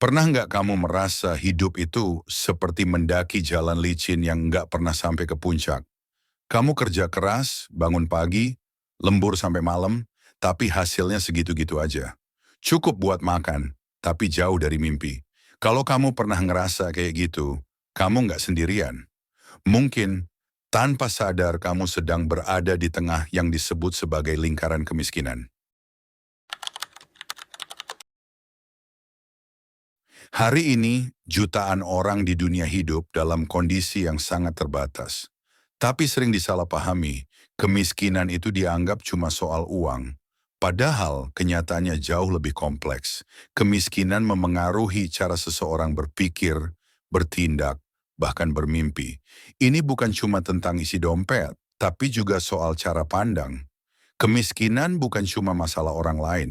Pernah nggak kamu merasa hidup itu seperti mendaki jalan licin yang nggak pernah sampai ke puncak? Kamu kerja keras, bangun pagi, lembur sampai malam, tapi hasilnya segitu-gitu aja. Cukup buat makan, tapi jauh dari mimpi. Kalau kamu pernah ngerasa kayak gitu, kamu nggak sendirian. Mungkin tanpa sadar kamu sedang berada di tengah yang disebut sebagai lingkaran kemiskinan. Hari ini, jutaan orang di dunia hidup dalam kondisi yang sangat terbatas. Tapi sering disalahpahami, kemiskinan itu dianggap cuma soal uang. Padahal kenyataannya jauh lebih kompleks. Kemiskinan memengaruhi cara seseorang berpikir, bertindak, bahkan bermimpi. Ini bukan cuma tentang isi dompet, tapi juga soal cara pandang. Kemiskinan bukan cuma masalah orang lain.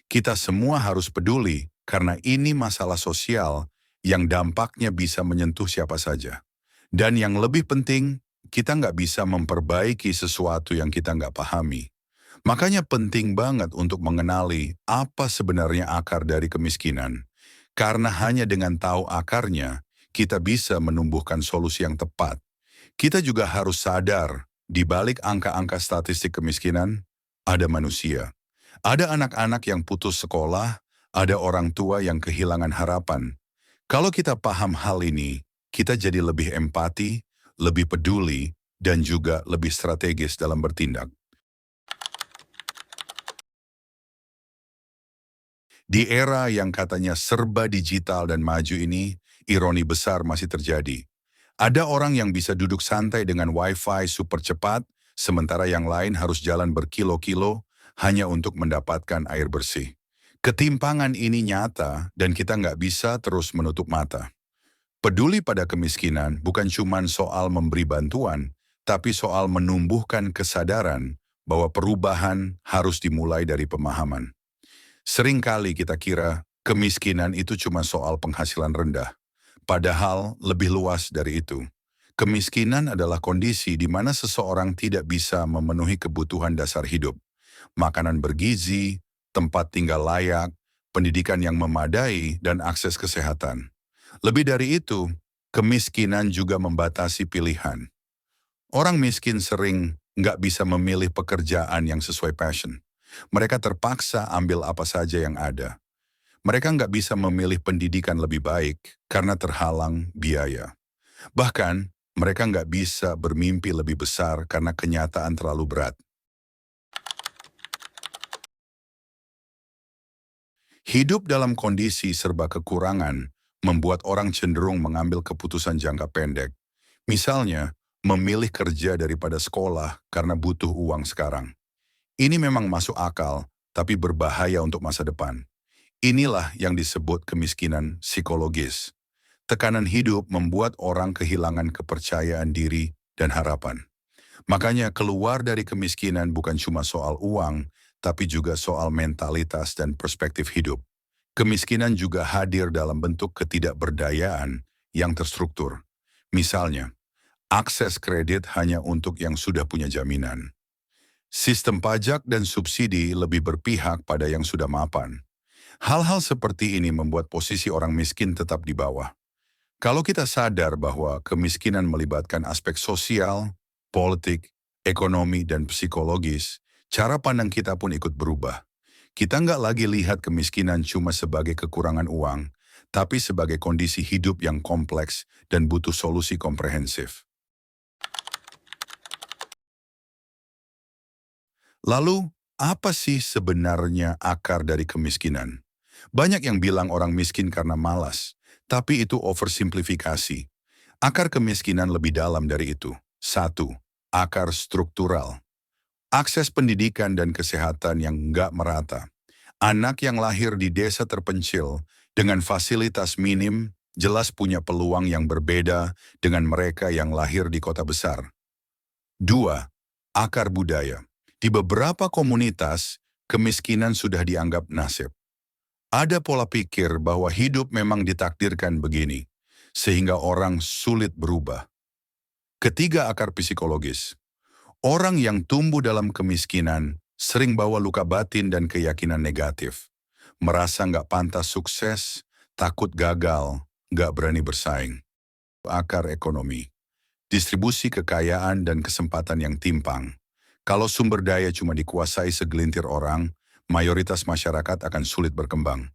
Kita semua harus peduli karena ini masalah sosial yang dampaknya bisa menyentuh siapa saja. Dan yang lebih penting, kita nggak bisa memperbaiki sesuatu yang kita nggak pahami. Makanya penting banget untuk mengenali apa sebenarnya akar dari kemiskinan. Karena hanya dengan tahu akarnya, kita bisa menumbuhkan solusi yang tepat. Kita juga harus sadar, di balik angka-angka statistik kemiskinan, ada manusia. Ada anak-anak yang putus sekolah, ada orang tua yang kehilangan harapan. Kalau kita paham hal ini, kita jadi lebih empati, lebih peduli, dan juga lebih strategis dalam bertindak. Di era yang katanya serba digital dan maju ini, ironi besar masih terjadi. Ada orang yang bisa duduk santai dengan wifi super cepat, sementara yang lain harus jalan berkilo-kilo hanya untuk mendapatkan air bersih. Ketimpangan ini nyata dan kita nggak bisa terus menutup mata. Peduli pada kemiskinan bukan cuma soal memberi bantuan, tapi soal menumbuhkan kesadaran bahwa perubahan harus dimulai dari pemahaman. Seringkali kita kira kemiskinan itu cuma soal penghasilan rendah. Padahal lebih luas dari itu. Kemiskinan adalah kondisi di mana seseorang tidak bisa memenuhi kebutuhan dasar hidup. Makanan bergizi, tempat tinggal layak, pendidikan yang memadai, dan akses kesehatan. Lebih dari itu, kemiskinan juga membatasi pilihan. Orang miskin sering nggak bisa memilih pekerjaan yang sesuai passion. Mereka terpaksa ambil apa saja yang ada. Mereka nggak bisa memilih pendidikan lebih baik karena terhalang biaya. Bahkan, mereka nggak bisa bermimpi lebih besar karena kenyataan terlalu berat. Hidup dalam kondisi serba kekurangan membuat orang cenderung mengambil keputusan jangka pendek. Misalnya, memilih kerja daripada sekolah karena butuh uang sekarang. Ini memang masuk akal, tapi berbahaya untuk masa depan. Inilah yang disebut kemiskinan psikologis. Tekanan hidup membuat orang kehilangan kepercayaan diri dan harapan. Makanya keluar dari kemiskinan bukan cuma soal uang, tapi juga soal mentalitas dan perspektif hidup. Kemiskinan juga hadir dalam bentuk ketidakberdayaan yang terstruktur. Misalnya, akses kredit hanya untuk yang sudah punya jaminan. Sistem pajak dan subsidi lebih berpihak pada yang sudah mapan. Hal-hal seperti ini membuat posisi orang miskin tetap di bawah. Kalau kita sadar bahwa kemiskinan melibatkan aspek sosial, politik, ekonomi, dan psikologis, cara pandang kita pun ikut berubah. Kita nggak lagi lihat kemiskinan cuma sebagai kekurangan uang, tapi sebagai kondisi hidup yang kompleks dan butuh solusi komprehensif. Lalu, apa sih sebenarnya akar dari kemiskinan? Banyak yang bilang orang miskin karena malas, tapi itu oversimplifikasi. Akar kemiskinan lebih dalam dari itu. Satu, akar struktural. Akses pendidikan dan kesehatan yang nggak merata. Anak yang lahir di desa terpencil dengan fasilitas minim jelas punya peluang yang berbeda dengan mereka yang lahir di kota besar. Dua, akar budaya. Di beberapa komunitas, kemiskinan sudah dianggap nasib. Ada pola pikir bahwa hidup memang ditakdirkan begini, sehingga orang sulit berubah. Ketiga, akar psikologis. Orang yang tumbuh dalam kemiskinan sering bawa luka batin dan keyakinan negatif. Merasa nggak pantas sukses, takut gagal, nggak berani bersaing. Akar ekonomi, distribusi kekayaan dan kesempatan yang timpang. Kalau sumber daya cuma dikuasai segelintir orang, mayoritas masyarakat akan sulit berkembang.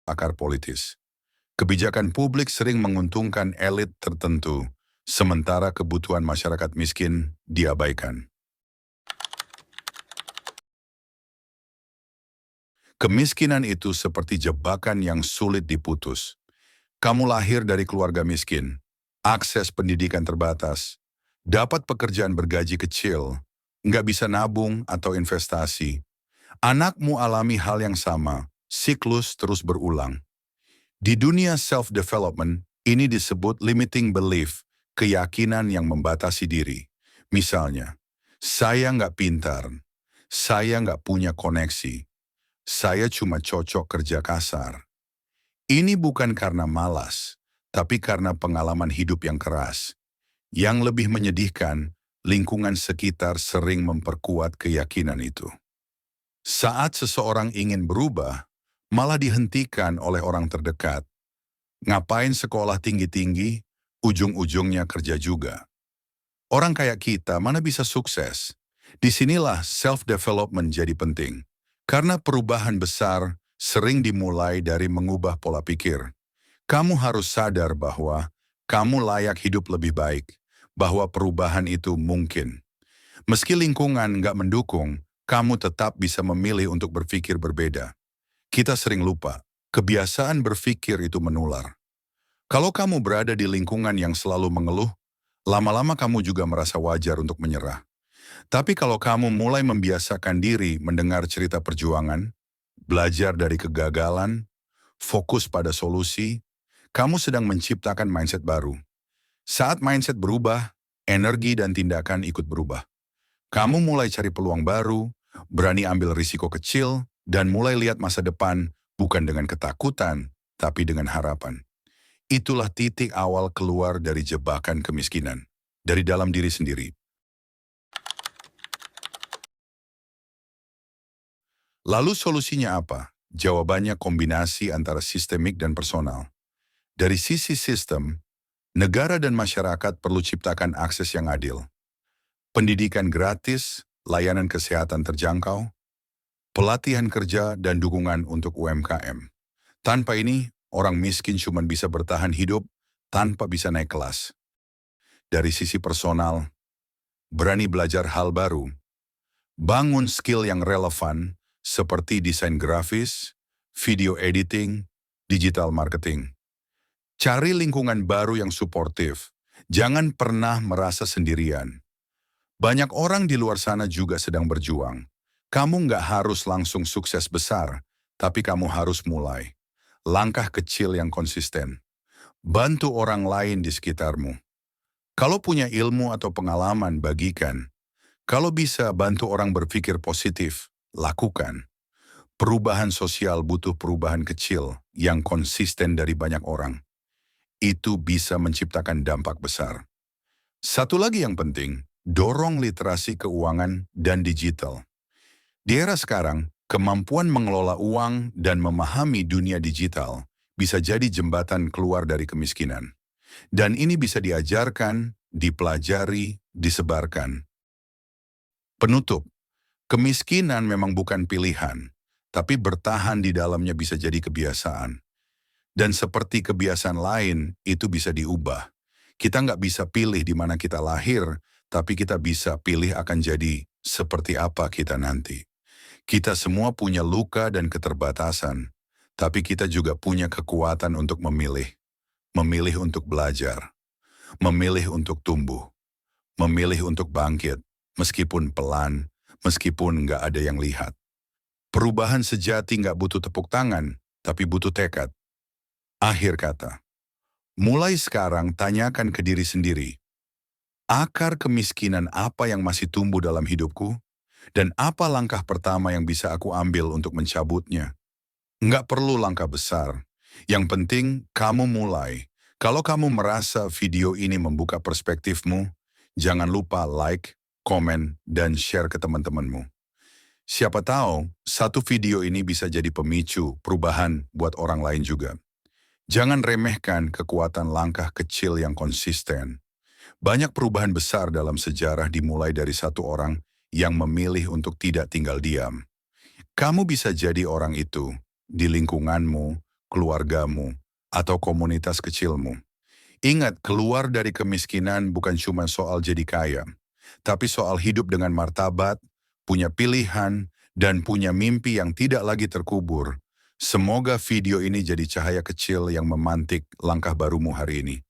Akar politis, kebijakan publik sering menguntungkan elit tertentu, sementara kebutuhan masyarakat miskin diabaikan. Kemiskinan itu seperti jebakan yang sulit diputus. Kamu lahir dari keluarga miskin, akses pendidikan terbatas, dapat pekerjaan bergaji kecil, nggak bisa nabung atau investasi. Anakmu alami hal yang sama, siklus terus berulang. Di dunia self-development, ini disebut limiting belief, keyakinan yang membatasi diri. Misalnya, saya nggak pintar, saya nggak punya koneksi, saya cuma cocok kerja kasar. Ini bukan karena malas, tapi karena pengalaman hidup yang keras. Yang lebih menyedihkan, lingkungan sekitar sering memperkuat keyakinan itu. Saat seseorang ingin berubah, malah dihentikan oleh orang terdekat. Ngapain sekolah tinggi-tinggi, ujung-ujungnya kerja juga. Orang kayak kita mana bisa sukses? Disinilah self-development jadi penting. Karena perubahan besar sering dimulai dari mengubah pola pikir. Kamu harus sadar bahwa kamu layak hidup lebih baik, bahwa perubahan itu mungkin. Meski lingkungan nggak mendukung, kamu tetap bisa memilih untuk berpikir berbeda. Kita sering lupa, kebiasaan berpikir itu menular. Kalau kamu berada di lingkungan yang selalu mengeluh, lama-lama kamu juga merasa wajar untuk menyerah. Tapi kalau kamu mulai membiasakan diri mendengar cerita perjuangan, belajar dari kegagalan, fokus pada solusi, kamu sedang menciptakan mindset baru. Saat mindset berubah, energi dan tindakan ikut berubah. Kamu mulai cari peluang baru, berani ambil risiko kecil, dan mulai lihat masa depan bukan dengan ketakutan, tapi dengan harapan. Itulah titik awal keluar dari jebakan kemiskinan, dari dalam diri sendiri. Lalu solusinya apa? Jawabannya kombinasi antara sistemik dan personal. Dari sisi sistem, negara dan masyarakat perlu ciptakan akses yang adil. Pendidikan gratis, layanan kesehatan terjangkau, pelatihan kerja dan dukungan untuk UMKM. Tanpa ini, orang miskin cuma bisa bertahan hidup tanpa bisa naik kelas. Dari sisi personal, berani belajar hal baru, bangun skill yang relevan seperti desain grafis, video editing, digital marketing. Cari lingkungan baru yang suportif. Jangan pernah merasa sendirian. Banyak orang di luar sana juga sedang berjuang. Kamu nggak harus langsung sukses besar, tapi kamu harus mulai. Langkah kecil yang konsisten. Bantu orang lain di sekitarmu. Kalau punya ilmu atau pengalaman, bagikan. Kalau bisa bantu orang berpikir positif, lakukan. Perubahan sosial butuh perubahan kecil yang konsisten dari banyak orang. Itu bisa menciptakan dampak besar. Satu lagi yang penting, dorong literasi keuangan dan digital. Di era sekarang, kemampuan mengelola uang dan memahami dunia digital bisa jadi jembatan keluar dari kemiskinan. Dan ini bisa diajarkan, dipelajari, disebarkan. Penutup, kemiskinan memang bukan pilihan, tapi bertahan di dalamnya bisa jadi kebiasaan. Dan seperti kebiasaan lain, itu bisa diubah. Kita nggak bisa pilih di mana kita lahir, tapi kita bisa pilih akan jadi seperti apa kita nanti. Kita semua punya luka dan keterbatasan, tapi kita juga punya kekuatan untuk memilih. Memilih untuk belajar, memilih untuk tumbuh, memilih untuk bangkit, meskipun pelan, meskipun nggak ada yang lihat. Perubahan sejati nggak butuh tepuk tangan, tapi butuh tekad. Akhir kata, mulai sekarang tanyakan ke diri sendiri, akar kemiskinan apa yang masih tumbuh dalam hidupku? Dan apa langkah pertama yang bisa aku ambil untuk mencabutnya? Nggak perlu langkah besar. Yang penting kamu mulai. Kalau kamu merasa video ini membuka perspektifmu, jangan lupa like, komen, dan share ke teman-temanmu. Siapa tahu, satu video ini bisa jadi pemicu perubahan buat orang lain juga. Jangan remehkan kekuatan langkah kecil yang konsisten. Banyak perubahan besar dalam sejarah dimulai dari satu orang yang memilih untuk tidak tinggal diam. Kamu bisa jadi orang itu di lingkunganmu, keluargamu, atau komunitas kecilmu. Ingat, keluar dari kemiskinan bukan cuma soal jadi kaya, tapi soal hidup dengan martabat, punya pilihan, dan punya mimpi yang tidak lagi terkubur. Semoga video ini jadi cahaya kecil yang memantik langkah barumu hari ini.